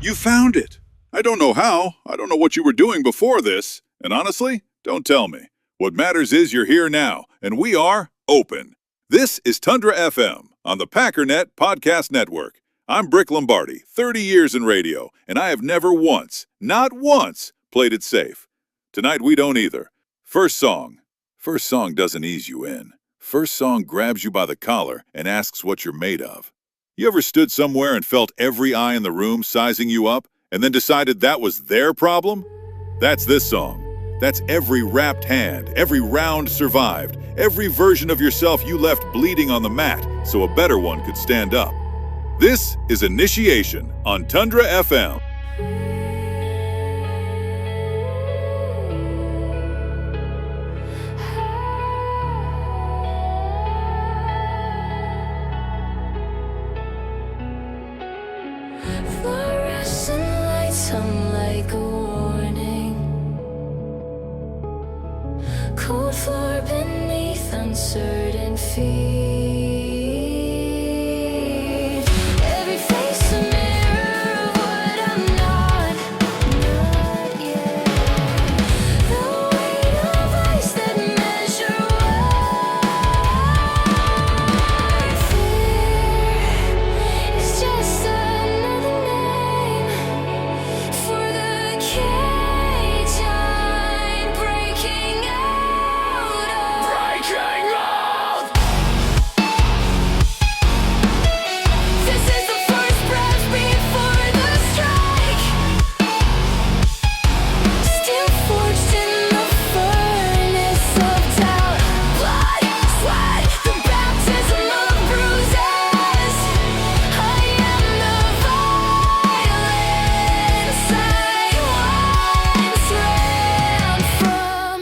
You found it. I don't know how. I don't know what you were doing before this. And honestly, don't tell me. What matters is you're here now, and we are open. This is Tundra FM on the Packernet Podcast Network. I'm Brick Lombardi, 30 years in radio, and I have never once, not once, played it safe. Tonight we don't either. First song. First song doesn't ease you in. First song grabs you by the collar and asks what you're made of. You ever stood somewhere and felt every eye in the room sizing you up and then decided that was their problem? That's this song. That's every wrapped hand, every round survived, every version of yourself you left bleeding on the mat so a better one could stand up. This is Initiation on Tundra FM. Fluorescent lights hum like a warning. Cold floor beneath uncertain feet. Every face a mirror of what I'm not yet. The weight of ice that measure worth. Fear is just another name for the cage I'm breaking out of. This is the first breath before the strike. Still forged in the furnace of doubt. Blood, sweat, the baptism of bruises. I am the violence I once ran from.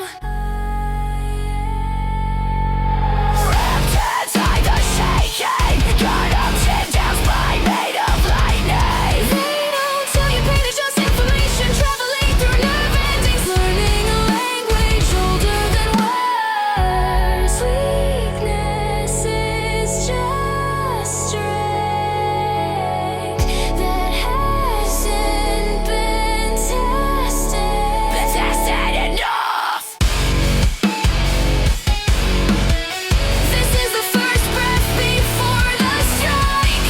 Wrapped inside the shaking, cut up tendrils by made of lightning. They don't tell you pain is just information traveling through nerve endings, learning a language older than words. Weakness is just strength that hasn't been tested enough. This is the first breath before the strike.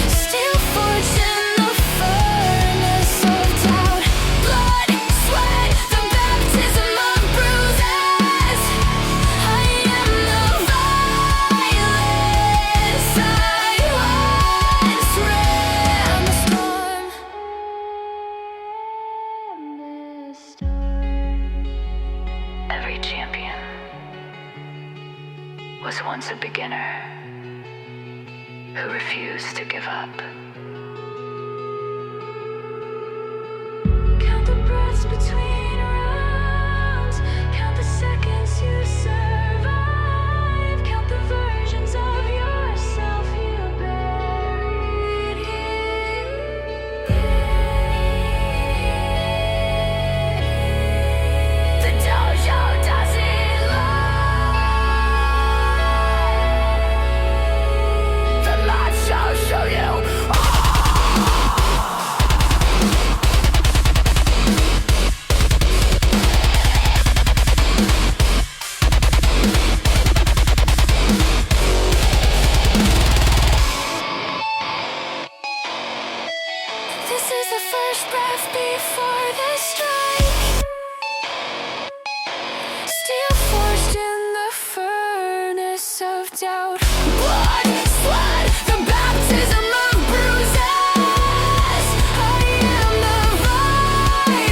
Still forged in the furnace of doubt. Blood, sweat, the baptism of bruises. I am the violence I once ran. The storm. Every champion was once a beginner who refused to give up. Count the breaths between rounds. Count the seconds you survive. Count the versions of yourself you buried here. The dojo doesn't lie. The light shall show you. This is the first breath before the strike. Still forged in the furnace of doubt. Blood, sweat, the baptism of bruises. I am the violence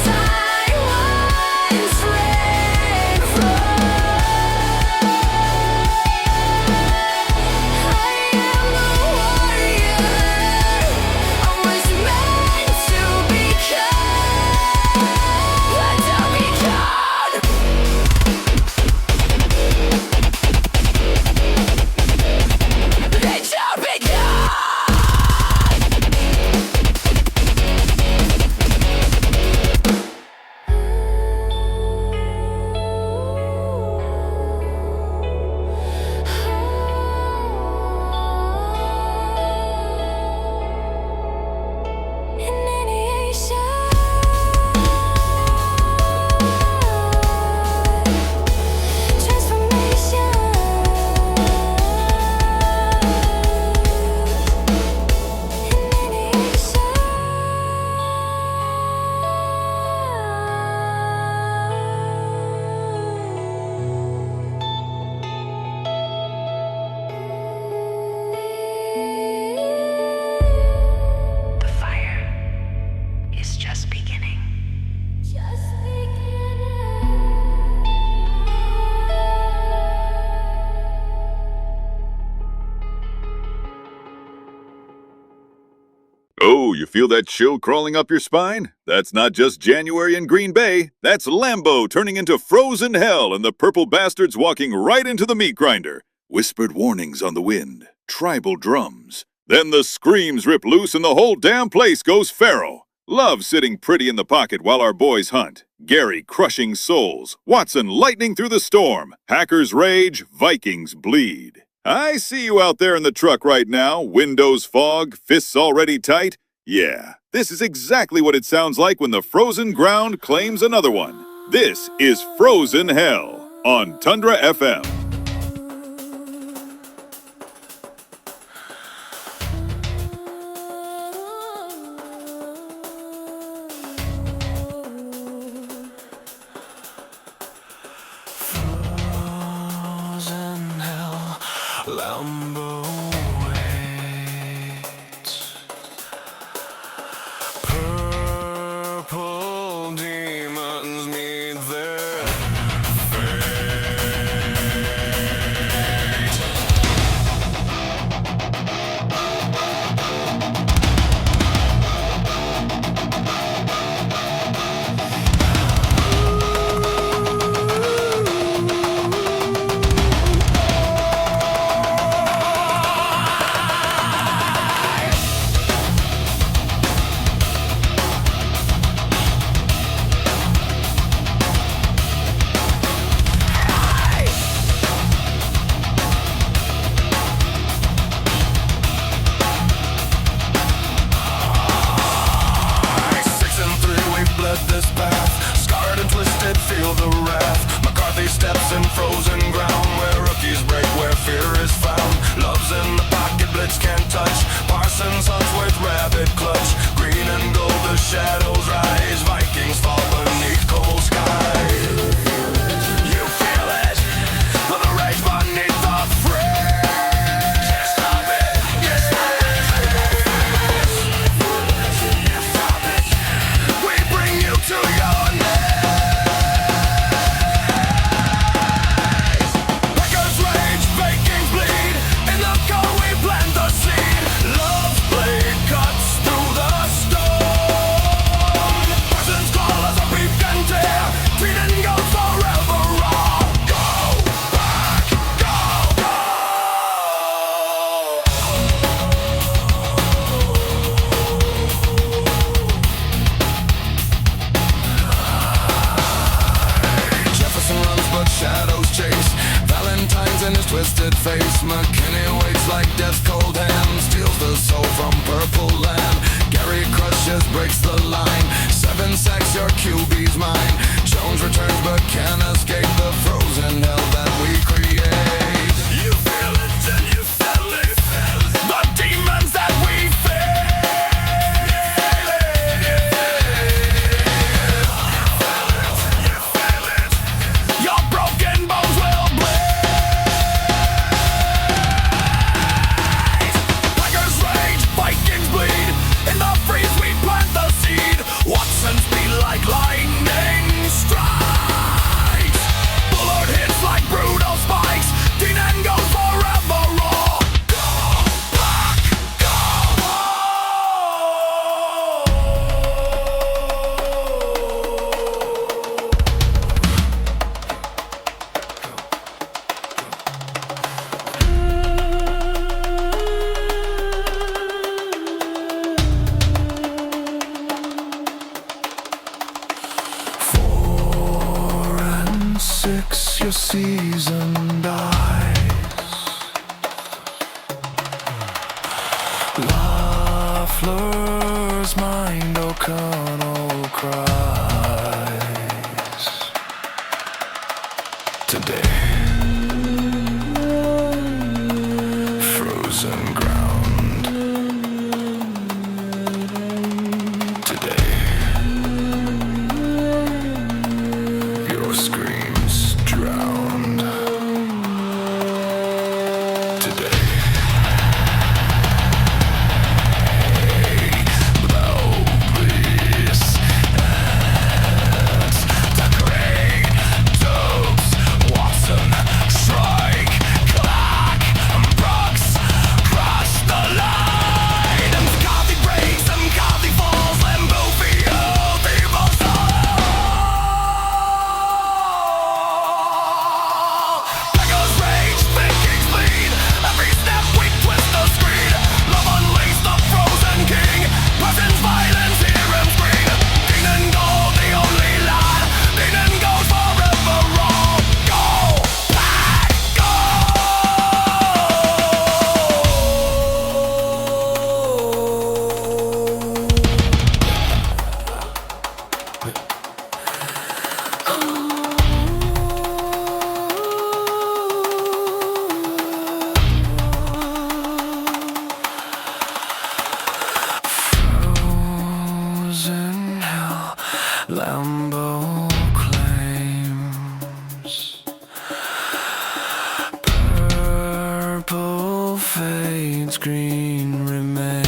I once ran from. I am the warrior I was meant to become. Oh, you feel that chill crawling up your spine? That's not just January in Green Bay. That's Lambeau turning into frozen hell and the purple bastards walking right into the meat grinder. Whispered warnings on the wind. Tribal drums. Then the screams rip loose and the whole damn place goes feral. Love sitting pretty in the pocket while our boys hunt. Gary crushing souls. Watson lightning through the storm. Hackers rage. Vikings bleed. I see you out there in the truck right now. Windows fog. Fists already tight. Yeah, this is exactly what it sounds like when the frozen ground claims another one. This is Frozen Hell on Tundra FM. Lambeau waits. Purple demons meet their fate. This path, scarred and twisted, feel the wrath. McCarthy steps in frozen ground, where rookies break, where fear is found. Love's in the pocket, blitz can't touch. Parsons hunts with rabid clutch. Green and gold, the shadows rise. Vikings fall beneath cold sky. You feel it, the rage beneath the fringe. Can't stop it, can't stop it. You stop it. We bring you to your knees. Packers rage, Vikings bleed. In the cold we plant the seed. Love's blade cuts through the stone. Parsons call us a beef can tear. Treat and go forever raw. Go back, go, go. Jefferson runs but shadows chase. Valentine's in his twisted face. McKinney waits like death's cold hand. Steals the soul from purple land. Gary crushes, breaks the line. 7 sacks, your QB's mine. Jones returns but can't escape the frozen hell that we create. You feel it and you feel it. The demons that we feel it. Your broken bones will bleed. Packers rage, Vikings bleed. In the freeze we plant the seed. Watson's beat like lightning strikes. Bullard hits like brutal spikes. Dean and goes forever raw. Go back, go. Four and six, your season dies. Lafleur's mind, O'Connell cries. Today, frozen ground. Today, your screams drowned. Today, Lambo claims purple fades, green remains.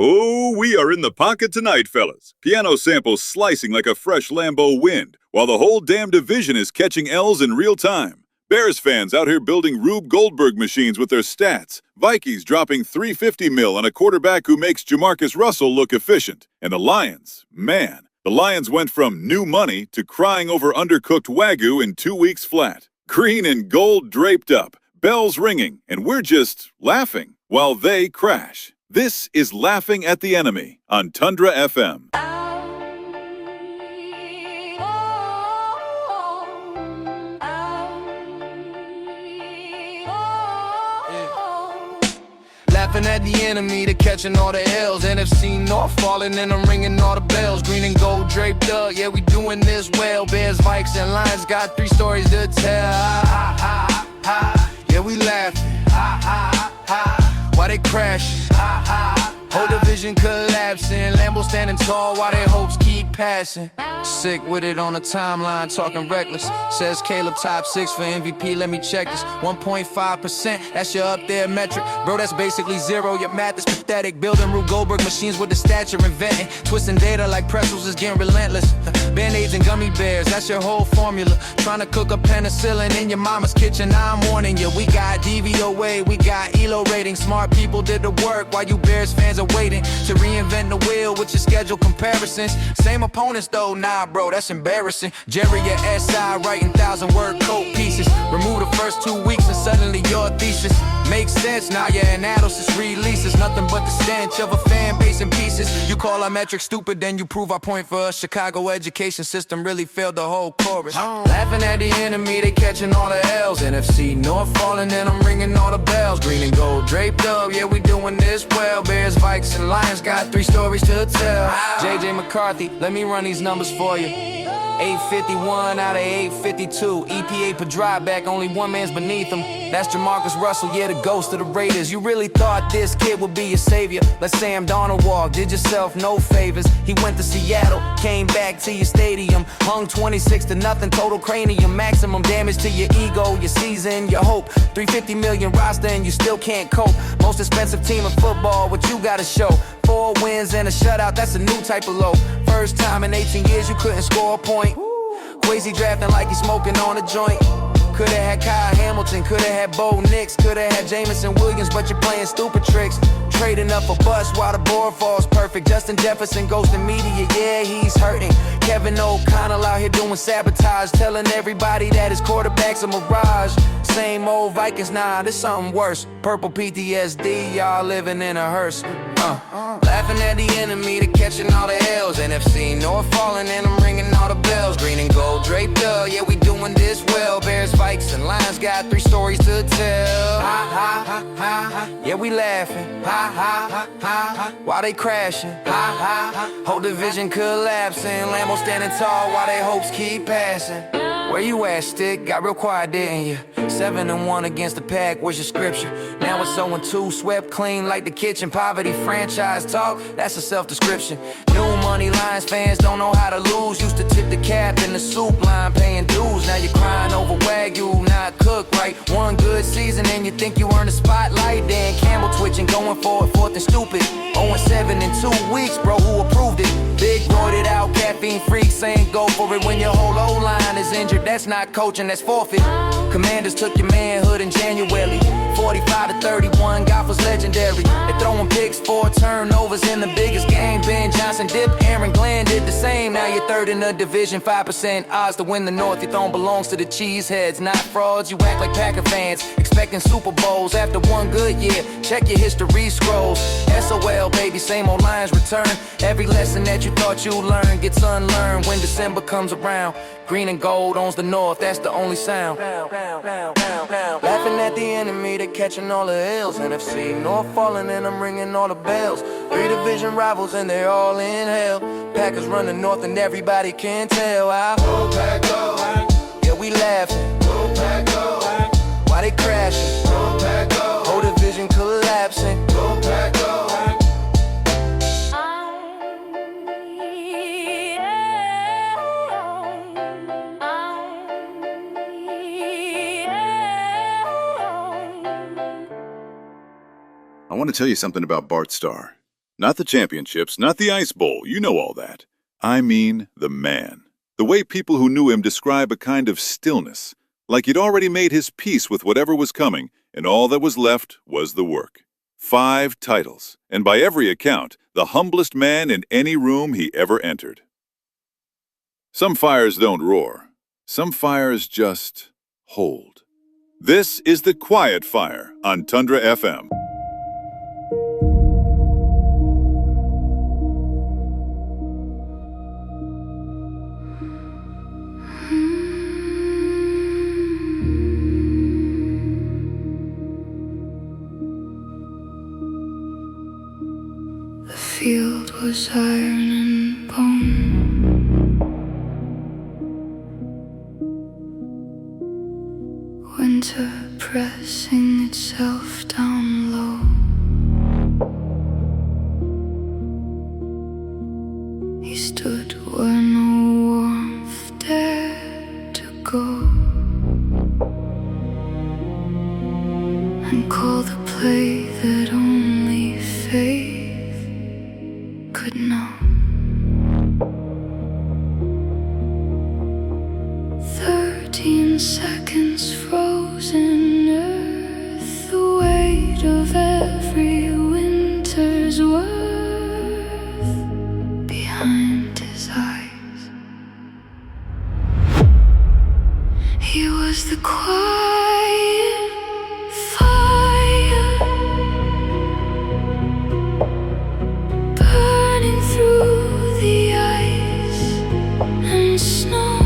Oh, we are in the pocket tonight, fellas. Piano samples slicing like a fresh Lambo wind, while the whole damn division is catching L's in real time. Bears fans out here building Rube Goldberg machines with their stats. Vikings dropping 350 mil on a quarterback who makes Jamarcus Russell look efficient. And the Lions, man, the Lions went from new money to crying over undercooked Wagyu in 2 weeks flat. Green and gold draped up, bells ringing, and we're just laughing while they crash. This is Laughing at the Enemy on Tundra FM. Laughing at the enemy, they're catching all the L's. NFC North falling and I'm ringing all the bells. Green and gold draped up, yeah, we doing this well. Bears, Vikes, and Lions got 3 stories to tell. Ha, ha, ha, yeah, we laughing. Ha, ha, ha, why they crashing? Ha, ha, whole division collapsing. Lambo standing tall while their hopes keep passing. Sick with it on the timeline, talking reckless. Says Caleb top 6 for MVP, let me check this. 1.5%, that's your up there metric. Bro, that's basically zero, your math is pathetic. Building Rube Goldberg machines with the stature inventing. Twisting data like pretzels is getting relentless. Band-Aids and gummy bears, that's your whole formula. Trying to cook up penicillin in your mama's kitchen, I'm warning you. We got DVOA, we got ELO rating. Smart people did the work while you Bears fans are waiting to reinvent the wheel with your schedule comparisons. Same opponents though, nah bro, that's embarrassing. Jerry at SI writing 1,000-word code pieces. Remove the first 2 weeks and suddenly your thesis makes sense. Now you're an Adolphus releases nothing but the stench of a fan base in pieces. You call our metrics stupid, then you prove our point for us. Chicago education system really failed the whole chorus. Laughing at the enemy, they catching all the L's. NFC North falling and I'm ringing all the bells. Green and gold draped up, yeah, we doing this well. Bears, Vikes, and Lions got 3 stories to tell. JJ McCarthy, let me run these numbers for you. 851 out of 852. EPA per drive back, only one man's beneath him. That's Jamarcus Russell, yeah, the ghost of the Raiders. You really thought this kid would be your savior? Let Sam Darnold walk, did yourself no favors. He went to Seattle, came back to your stadium. Hung 26-0, total cranium. Maximum damage to your ego, your season, your hope. 350 million roster and you still can't cope. Most expensive team in football, what you gotta show. 4 wins and a shutout, that's a new type of low. First time in 18 years you couldn't score a point. Quasi drafting like he's smoking on a joint. Could've had Kyle Hamilton, could've had Bo Nix, could've had Jameson Williams, but you're playing stupid tricks. Trading up a bus while the board falls perfect. Justin Jefferson goes to media, yeah, he's hurting. Kevin O'Connell out here doing sabotage, telling everybody that his quarterback's a mirage. Same old Vikings, nah, this something worse. Purple PTSD, y'all living in a hearse. Laughing at the enemy, they're catching all the L's. NFC North falling and I'm ringing all the bells. Green and gold draped up, yeah, we doing this well. Bears, Vikes, and Lions got 3 stories to tell. Ha, ha, ha, ha, ha. Yeah, we laughing. Ha, ha, ha, ha, ha. While they crashing. Ha, ha, ha. Whole division collapsing. Lambo standing tall while they hopes keep passing. Where you at, Stick? Got real quiet, didn't you? 7-1 against the pack, where's your scripture? Now it's 0-2, swept clean like the kitchen. Poverty franchise talk, that's a self-description. New money Lions fans don't know how to lose. Used to tip the cap in the soup line, paying dues. Now you're crying over Wagyu, not cooked right. One good season and you think you earned a spotlight. Dan Campbell twitching, going for it, 4th and stupid. 0-7 in 2 weeks, bro, who approved it? Big roided out, caffeine freak saying go for it. When your whole O-line is injured, that's not coaching, that's forfeit. Commanders took your manhood in January. 45-31, golf was legendary. They're throwing picks, 4 turnovers in the biggest game. Ben Johnson dipped, Aaron Aaron Glenn did the same. Now you're third in the division, 5% odds to win the North. Your throne belongs to the cheeseheads, not frauds. You act like Packer fans, expecting Super Bowls after one good year. Check your history scrolls. SOL, baby, same old lines return. Every lesson that you thought you'd learn gets unlearned when December comes around. Green and gold owns the North, that's the only sound. Laughing at the enemy, they catching all the L's. NFC North falling and I'm ringing all the bells. 3 division rivals and they're all in hell. Packers run the North and everybody can tell how. Go Pack, go. Yeah, we laughing. Go Pack, go. Why they crashing? Go Pack, go. Whole division collapsing. Go Pack, go. I want to tell you something about Bart Starr. Not the championships, not the Ice Bowl, you know all that. I mean the man. The way people who knew him describe a kind of stillness, like he'd already made his peace with whatever was coming, and all that was left was the work. 5 titles, and by every account, the humblest man in any room he ever entered. Some fires don't roar. Some fires just hold. This is The Quiet Fire on Tundra FM. The field was iron and bone. Winter pressing itself down low. He stood where no warmth dared to go, and called the play that only faith could know. 13 seconds frozen earth, the weight of every winter's worth behind his eyes. He was the quiet fire, burning through the ice and snow.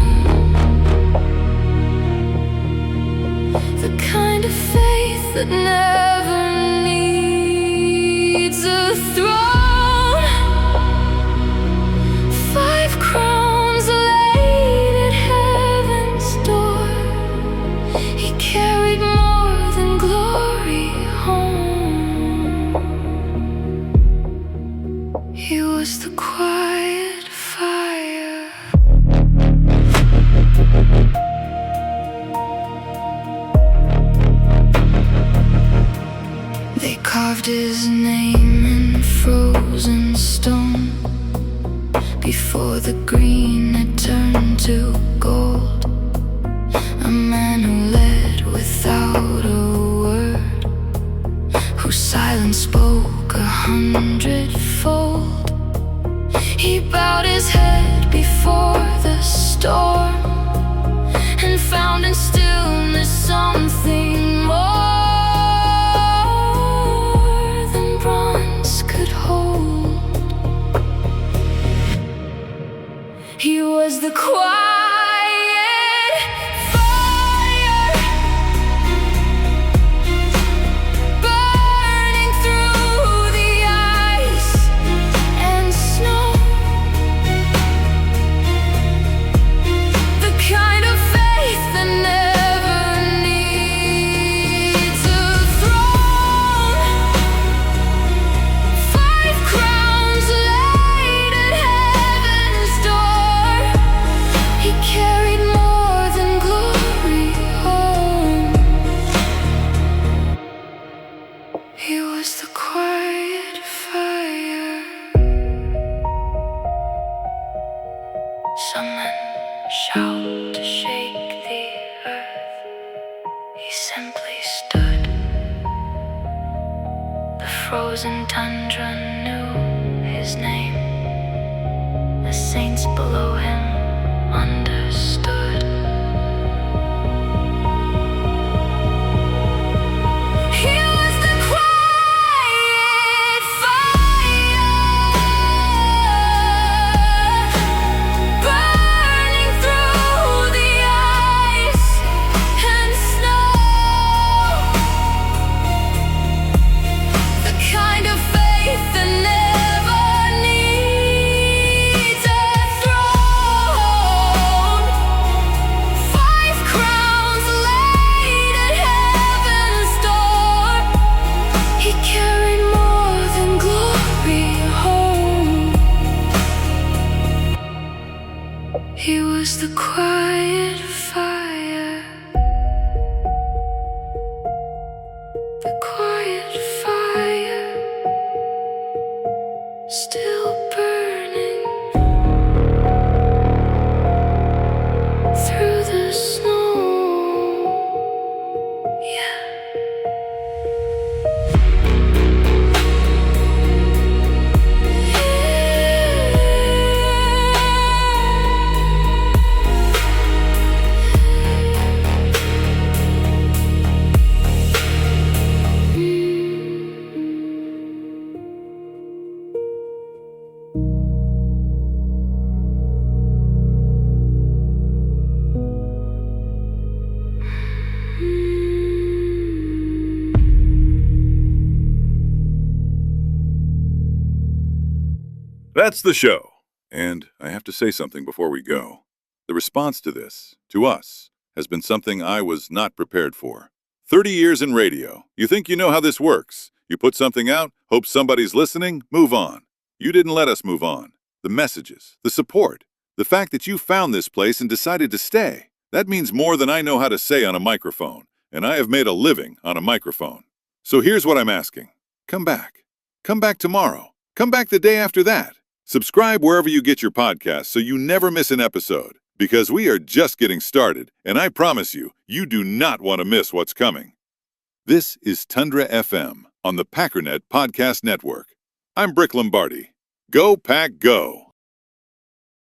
The kind of faith that never needs a throne. 5 crowns laid at heaven's door. He carried more than glory home. He was the quiet fire. They carved his name in frozen stone before the green had turned to gold. A man who led without a word, whose silence spoke 100-fold. He bowed his head before the storm and found in stillness something more than bronze could hold. He was the quiet fire, burning through the ice and snow. The kind of faith that never needs a throne. 5 crowns laid at heaven's door. He carried more than glory home. He was the quiet fire. Some men shout to shake the earth. He simply stood. The frozen tundra knew his name. saints below him understood. He was the quiet fire, burning through the ice and snow. The kind of faith that never needs a throne. 5 crowns laid at heaven's door. He carried more than glory home. He was the quiet fire. The quiet fire, still burning through the snow. Yeah. That's the show. And I have to say something before we go. The response to this, to us, has been something I was not prepared for. 30 years in radio. You think you know how this works. You put something out, hope somebody's listening, move on. You didn't let us move on. The messages, the support, the fact that you found this place and decided to stay. That means more than I know how to say on a microphone, and I have made a living on a microphone. So here's what I'm asking. Come back. Come back tomorrow. Come back the day after that. Subscribe wherever you get your podcasts so you never miss an episode, because we are just getting started, and I promise you, you do not want to miss what's coming. This is Tundra FM on the Packernet Podcast Network. I'm Brick Lombardi. Go Pack Go!